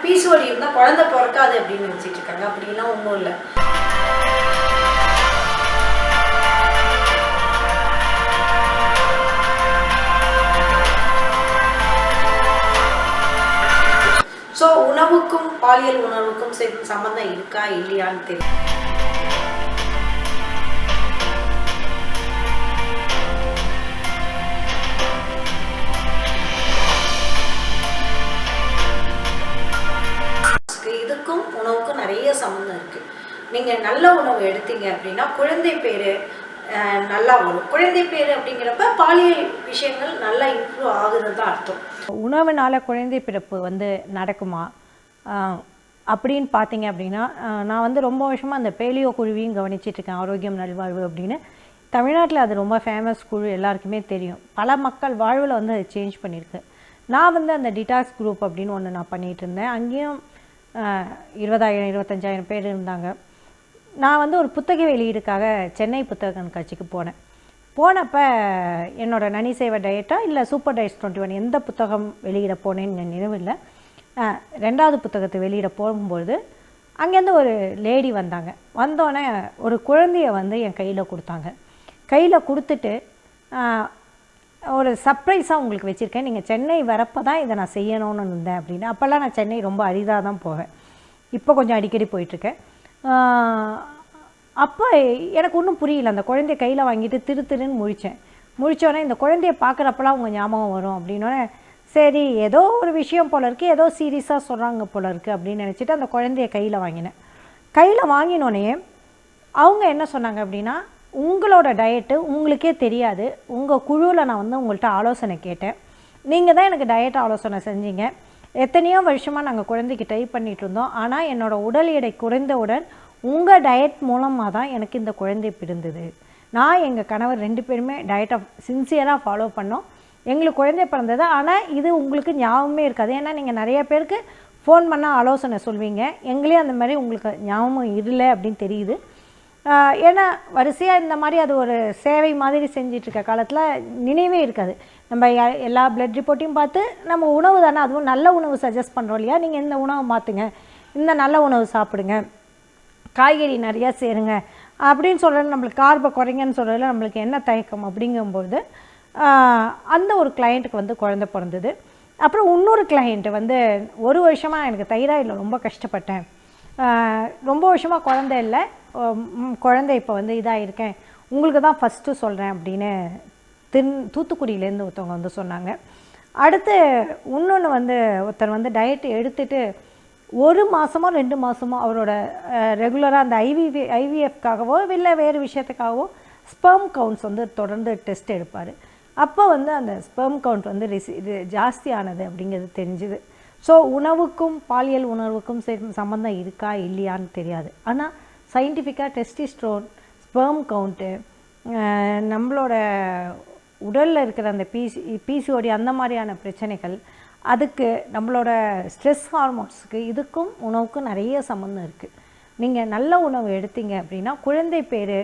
PCOD இருந்தால் குழந்தை பிறக்காது அப்படின்னு நினச்சிட்டு இருக்காங்க. அப்படிலாம் ஒன்றும் இல்லை. ஸோ உணவுக்கும் பாலியல் உணர்வுக்கும் சம்பந்தம் இருக்கா இல்லையான்னு தெரியும். இதுக்கும் உணவுக்கும் நிறைய சம்பந்தம் இருக்குது. நீங்கள் நல்ல உணவு எடுத்தீங்க அப்படின்னா குழந்தை பேர் நல்லா வரும். குழந்தை பேர் அப்படிங்கிறப்ப பாலியல் விஷயங்கள் நல்லா இம்ப்ரூவ் ஆகுதுன்னு தான் அர்த்தம். உணவுனால குழந்தை பிறப்பு நடக்குமா அப்படின்னு பார்த்தீங்க அப்படின்னா, நான் ரொம்ப வருஷமாக அந்த பேலியோ குழுவையும் கவனிச்சிட்ருக்கேன். ஆரோக்கியம் நல்வாழ்வு அப்படின்னு தமிழ்நாட்டில் அது ரொம்ப ஃபேமஸ் குழு, எல்லாருக்குமே தெரியும். பல மக்கள் வாழ்வில் அது சேஞ்ச் பண்ணியிருக்கு. நான் அந்த டிடாக்ஸ் குரூப் அப்படின்னு ஒன்று நான் பண்ணிகிட்டு இருந்தேன். அங்கேயும் 20,000 25,000 பேர் இருந்தாங்க. நான் ஒரு புத்தக வெளியீடுக்காக சென்னை புத்தக கண்காட்சிக்கு போனப்போ என்னோட நனி சேவை டயட்டா இல்லை சூப்பர் டயட்ஸ் 21 எந்த புத்தகம் வெளியிட போனேன்னு நினைவில்லை. 2வது புத்தகத்தை வெளியிட போகும்போது அங்கேருந்து ஒரு லேடி வந்தோடனே ஒரு குழந்தைய என் கையில் கொடுத்தாங்க. கையில் கொடுத்துட்டு ஒரு சர்ப்ரைஸாக உங்களுக்கு வச்சுருக்கேன், நீங்கள் சென்னை வரப்போ தான் இதை நான் செய்யணும்னு இருந்தேன் அப்படின்னு. அப்போல்லாம் நான் சென்னை ரொம்ப அரிதாக தான் போவேன், இப்போ கொஞ்சம் அடிக்கடி போயிட்டுருக்கேன். அப்போ எனக்கு ஒன்றும் புரியல. அந்த குழந்தைய கையில் வாங்கிட்டு திருன்னு முழித்தோடனே இந்த குழந்தைய பார்க்குறப்பெல்லாம் உங்கள் ஞாபகம் வரும் அப்படின்னோடனே, சரி ஏதோ ஒரு விஷயம் போல் இருக்குது, ஏதோ சீரியஸாக சொல்கிறாங்க போல் இருக்குது அப்படின்னு நினச்சிட்டு அந்த குழந்தைய கையில் வாங்கினேன். கையில் வாங்கினோடனே அவங்க என்ன சொன்னாங்க அப்படின்னா, உங்களோட டயட்டு உங்களுக்கே தெரியாது, உங்கள் குழுவில் நான் உங்கள்கிட்ட ஆலோசனை கேட்டேன், நீங்கள் தான் எனக்கு டயட் ஆலோசனை செஞ்சீங்க, எத்தனையோ வருஷமாக நாங்கள் குழந்தைக்கு ட்ரை பண்ணிகிட்டு இருந்தோம், ஆனால் என்னோடய உடல் எடை குறைந்தவுடன் உங்கள் டயட் மூலமாக தான் எனக்கு இந்த குழந்தை பிறந்தது. நான் எங்கள் கணவர் 2 பேருமே டயட்டை சின்சியராக ஃபாலோ பண்ணோம், எங்களுக்கு குழந்தை பிறந்தது. ஆனால் இது உங்களுக்கு ஞாபகமே இருக்காது, ஏன்னா நீங்கள் நிறைய பேருக்கு ஃபோன் பண்ணால் ஆலோசனை சொல்வீங்க, எங்களே அந்த மாதிரி உங்களுக்கு ஞாபகம் இல்லை அப்படின்னு தெரியுது. ஏன்னா வரிசையாக இந்த மாதிரி அது ஒரு சேவை மாதிரி செஞ்சிட்ருக்க காலத்தில் நினைவே இருக்காது. நம்ம எல்லா பிளட் ரிப்போர்ட்டையும் பார்த்து நம்ம உணவு தானே, அதுவும் நல்ல உணவு சஜஸ்ட் பண்ணுறோம் இல்லையா, நீங்கள் இந்த உணவை மாற்றுங்க, இந்த நல்ல உணவு சாப்பிடுங்க, காய்கறி நிறையா சேருங்க அப்படின்னு சொல்கிறது, நம்மளுக்கு கார்பை குறைங்கன்னு சொல்கிறதுல நம்மளுக்கு என்ன தயக்கம் அப்படிங்கும்போது அந்த ஒரு கிளையண்ட்டுக்கு குழந்தை பிறந்தது. அப்புறம் இன்னொரு கிளையண்ட்டு 1 வருஷமாக எனக்கு தைராய்டில் ரொம்ப கஷ்டப்பட்டேன், ரொம்ப வருஷமாக குழந்தை இல்லை, குழந்தை இப்போ இதாகிருக்கேன், உங்களுக்கு தான் ஃபஸ்ட்டு சொல்கிறேன் அப்படின்னு தூத்துக்குடியிலேருந்து ஒருத்தவங்க சொன்னாங்க. அடுத்து இன்னொன்று ஒருத்தர் டயட் எடுத்துகிட்டு 1 மாதமோ 2 மாதமோ அவரோட ரெகுலராக அந்த ஐவிஎஃப்காகவோ இல்லை வேறு விஷயத்துக்காகவோ ஸ்பெர்ம் கவுண்ட்ஸ் தொடர்ந்து டெஸ்ட் எடுப்பார். அப்போ அந்த ஸ்பெர்ம் கவுண்ட் ஜாஸ்தியானது அப்படிங்கிறது தெரிஞ்சுது. ஸோ உணவுக்கும் பாலியல் உணர்வுக்கும் சம்மந்தம் இருக்கா இல்லையான்னு தெரியாது, ஆனால் சயின்டிஃபிக்காக டெஸ்டிஸ்ட்ரோன், ஸ்பெர்ம் கவுண்ட்டு, நம்மளோட உடலில் இருக்கிற அந்த பிசிஓடி அந்த மாதிரியான பிரச்சனைகள், அதுக்கு நம்மளோட ஸ்ட்ரெஸ் ஹார்மோன்ஸுக்கு இதுக்கும் உணவுக்கும் நிறைய சம்மந்தம் இருக்குது. நீங்கள் நல்ல உணவு எடுத்தீங்க அப்படின்னா குழந்தை பேர்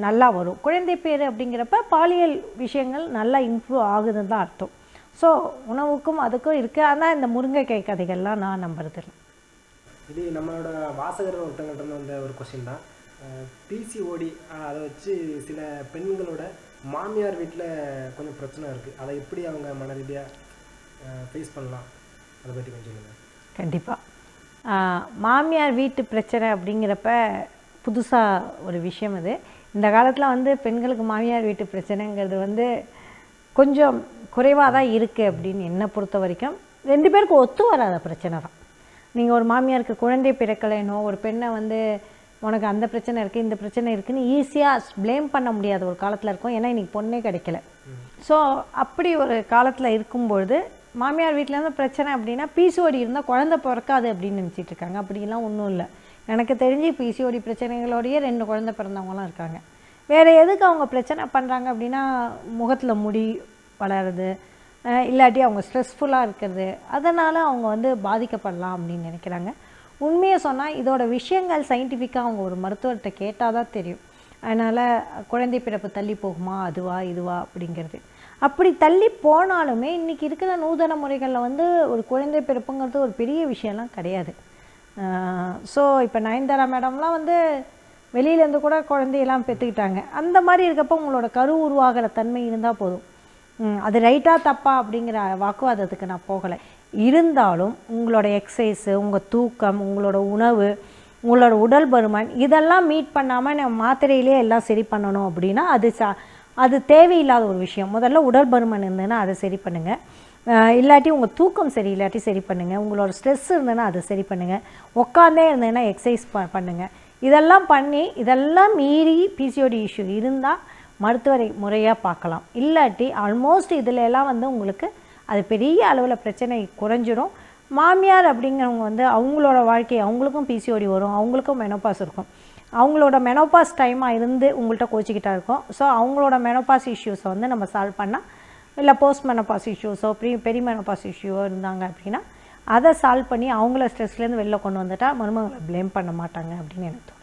நல்லா வரும். குழந்தை பேர் அப்படிங்கிறப்ப பாலியல் விஷயங்கள் நல்லா இம்ப்ரூவ் ஆகுதுன்னு தான் அர்த்தம். ஸோ உணவுக்கும் அதுக்கும் இருக்குது. ஆனால் இந்த முருங்கைக்காய் கதைகள்லாம் நான் நம்புறதில்லை. இது நம்மளோட வாசகர் ஒருத்தங்கிட்ட ஒரு கொஸ்டின் தான். பிசிஓடி அதை வச்சு சில பெண்களோட மாமியார் வீட்டில் கொஞ்சம் பிரச்சனை இருக்குது, அதை எப்படி அவங்க மன ரீதியாக ஃபேஸ் பண்ணலாம், அதை பற்றி கொஞ்சம் சொல்லுங்கள். கண்டிப்பாக மாமியார் வீட்டு பிரச்சனை அப்படிங்கிறப்ப புதுசாக ஒரு விஷயம் இது. இந்த காலத்தில் பெண்களுக்கு மாமியார் வீட்டு பிரச்சனைங்கிறது கொஞ்சம் குறைவாக தான் இருக்குது அப்படின்னு என்னை பொறுத்த வரைக்கும். 2 பேருக்கு ஒத்து வராத பிரச்சனை தான். நீங்கள் ஒரு மாமியாருக்கு குழந்தை பிறக்கலைனோ, ஒரு பெண்ணை உனக்கு அந்த பிரச்சனை இருக்குது இந்த பிரச்சனை இருக்குதுன்னு ஈஸியாக ப்ளேம் பண்ண முடியாத ஒரு காலத்தில் இருக்கும், ஏன்னா இன்றைக்கி பொண்ணே கிடைக்கல. ஸோ அப்படி ஒரு காலத்தில் இருக்கும்பொழுது மாமியார் வீட்டிலேருந்து பிரச்சனை அப்படின்னா பிசிஓடி இருந்தால் குழந்தை பிறக்காது அப்படின்னு நினச்சிட்டு இருக்காங்க. அப்படிலாம் ஒன்றும் இல்லை. எனக்கு தெரிஞ்சு பிசிஓடி பிரச்சனைகளோடையே 2 குழந்தை பிறந்தவங்களாம் இருக்காங்க. வேறு எதுக்கு அவங்க பிரச்சனை பண்ணுறாங்க அப்படின்னா, முகத்தில் முடி வளருது, இல்லாட்டி அவங்க ஸ்ட்ரெஸ்ஃபுல்லாக இருக்கிறது, அதனால் அவங்க பாதிக்கப்படலாம் அப்படின்னு நினைக்கிறாங்க. உண்மையை சொன்னால் இதோட விஷயங்கள் சயின்டிஃபிக்காக அவங்க ஒரு மருத்துவர்கிட்ட கேட்டால் தான் தெரியும். அதனால் குழந்தை பிறப்பு தள்ளி போகுமா, அதுவா இதுவா அப்படிங்கிறது. அப்படி தள்ளி போனாலுமே இன்றைக்கி இருக்கிற நூதன முறைகளில் வந்து ஒரு குழந்தை பிறப்புங்கிறது ஒரு பெரிய விஷயம்லாம் கிடையாது. ஸோ இப்போ நயன்தாரா மேடம்லாம் வந்து வெளியிலேருந்து கூட குழந்தையெல்லாம் பெற்றுக்கிட்டாங்க. அந்த மாதிரி இருக்கப்போ உங்களோட கரு உருவாகிற தன்மை இருந்தால் போதும். அது ரைட்டாக தப்பா அப்படிங்கிற வாக்குவாதத்துக்கு நான் போகலை. இருந்தாலும் உங்களோட எக்ஸசைஸு, உங்கள் தூக்கம், உங்களோட உணவு, உங்களோட உடல் பருமன் இதெல்லாம் மீட் பண்ணாமல் நம்ம மாத்திரையிலே எல்லாம் சரி பண்ணணும் அப்படின்னா அது தேவையில்லாத ஒரு விஷயம். முதல்ல உடல் பருமன் இருந்ததுன்னா அதை சரி பண்ணுங்கள். இல்லாட்டி உங்கள் தூக்கம் சரி இல்லாட்டி சரி பண்ணுங்கள். உங்களோட ஸ்ட்ரெஸ் இருந்ததுன்னா அதை சரி பண்ணுங்கள். உட்காந்தே இருந்ததுன்னா எக்ஸசைஸ் பண்ணுங்கள். இதெல்லாம் பண்ணி இதெல்லாம் மீறி பிசிஓடி இஷ்யூ இருந்தால் மருத்துவரை முறையாக பார்க்கலாம். இல்லாட்டி ஆல்மோஸ்ட் இதில் எல்லாம் வந்து உங்களுக்கு அது பெரிய அளவில் பிரச்சனை குறைஞ்சிடும். மாமியார் அப்படிங்கிறவங்க வந்து அவங்களோட வாழ்க்கை அவங்களுக்கும் பிசிஓடி வரும், அவங்களுக்கும் மெனோபாஸ் இருக்கும். அவங்களோட மெனோபாஸ் டைமாக இருந்து உங்கள்கிட்ட கோச்சிக்கிட்டா இருக்கும். ஸோ அவங்களோட மெனோபாஸ் இஷ்யூஸை வந்து நம்ம சால்வ் பண்ணால், இல்லை போஸ்ட் மெனோபாஸ் இஷ்யூஸோ பெரி மெனோபாஸ் இஷ்யூவோ இருந்தாங்க அப்படின்னா அதை சால்வ் பண்ணி அவங்கள ஸ்ட்ரெஸ்லேருந்து வெளில கொண்டு வந்துட்டால் மருமகளை ப்ளேம் பண்ண மாட்டாங்க அப்படின்னு எனக்கு தோணும்.